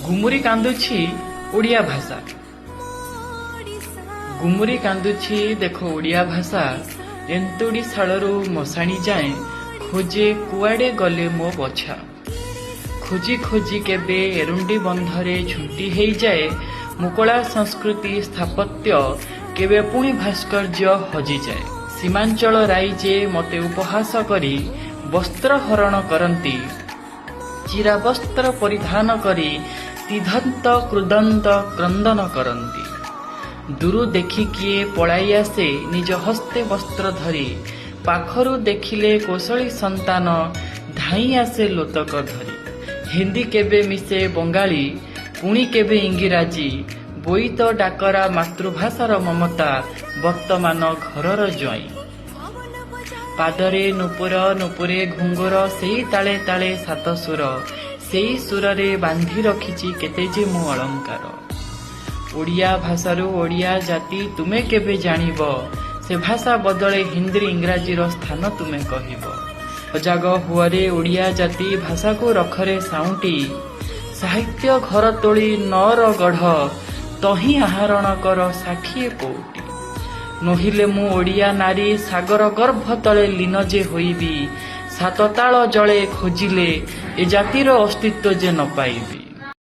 ଗୁମୁରି କାନ୍ଦୁଛି ଓଡ଼ିଆ ଭାଷା। ଗୁମୁରି କାନ୍ଦୁଛି ଦେଖ ଓଡ଼ିଆ ଭାଷା, ଏନ୍ତୁଡ଼ି ଶାଳରୁ ମଶାଣି ଯାଏଁ, ଖୋଜେ କୁଆଡ଼େ ଗଲେ ମୋ ବଛା। ଖୋଜି ଖୋଜି କେବେ ଏରୁଣ୍ଡି ବନ୍ଧରେ ଝୁଣ୍ଟି ହେଇଯାଏ, ମୁକଳା ସଂସ୍କୃତି ସ୍ଥାପତ୍ୟ କେବେ ପୁଣି ଭାସ୍କର୍ଯ୍ୟ ହଜିଯାଏ। ସୀମାଞ୍ଚଳ ରାଇଜେ ମୋତେ ଉପହାସ କରି ବସ୍ତ୍ର ହରଣ କରନ୍ତି, ଚିରା ବସ୍ତ୍ର ପରିଧାନ କରି ତିଧନ୍ତ କ୍ରୁଦନ୍ତ କ୍ରନ୍ଦନ କରନ୍ତି। ଦୂରୁ ଦେଖି କିଏ ପଳାଇ ଆସେ ନିଜ ହସ୍ତେ ବସ୍ତ୍ର ଧରି, ପାଖରୁ ଦେଖିଲେ କୋଶଳୀ ସନ୍ତାନ ଧାଇଁ ଆସେ ଲୋତକ ଧରି। ହିନ୍ଦୀ କେବେ ମିଶେ ବଙ୍ଗାଳୀ, ପୁଣି କେବେ ଇଂରାଜୀ, ବୋଇତ ଡାକରା ମାତୃଭାଷାର ମମତା ବର୍ତ୍ତମାନ ଘରର ଜ୍ୱାଇଁ। ପାଦରେ ନୂପୁର ନୂପୁରେ ଘୁଙ୍ଗୁର, ସେଇ ତାଳେ ତାଳେ ସାତ ସୁର, ସେଇ ସୁରରେ ବାନ୍ଧି ରଖିଛି କେତେ ଯେ ମୁଁ ଅଳଙ୍କାର। ଓଡ଼ିଆ ଭାଷାରୁ ଓଡ଼ିଆ ଜାତି ତୁମେ କେବେ ଜାଣିବ, ସେ ଭାଷା ବଦଳେ ହିନ୍ଦୀ ଇଂରାଜୀର ସ୍ଥାନ ତୁମେ କହିବ। ସଜାଗ ହୁଅରେ ଓଡ଼ିଆ ଜାତି, ଭାଷାକୁ ରଖରେ ସାଉଁଟି, ସାହିତ୍ୟ ଘର ତୋଳି ନଅର ଗଢ଼, ତହିଁ ଆହରଣ କର ଷାଠିଏ କୋଉଟି। ନୋହିଲେ ମୁଁ ଓଡ଼ିଆ ନାରୀ, ସାଗର ଗର୍ଭ ତଳେ ଲୀନ ଯେ ହୋଇବି, ସାତ ତାଳ ଜଳେ ଖୋଜିଲେ ଏ ଜାତିର ଅସ୍ତିତ୍ୱ ଯେ ନ ପାଇବି।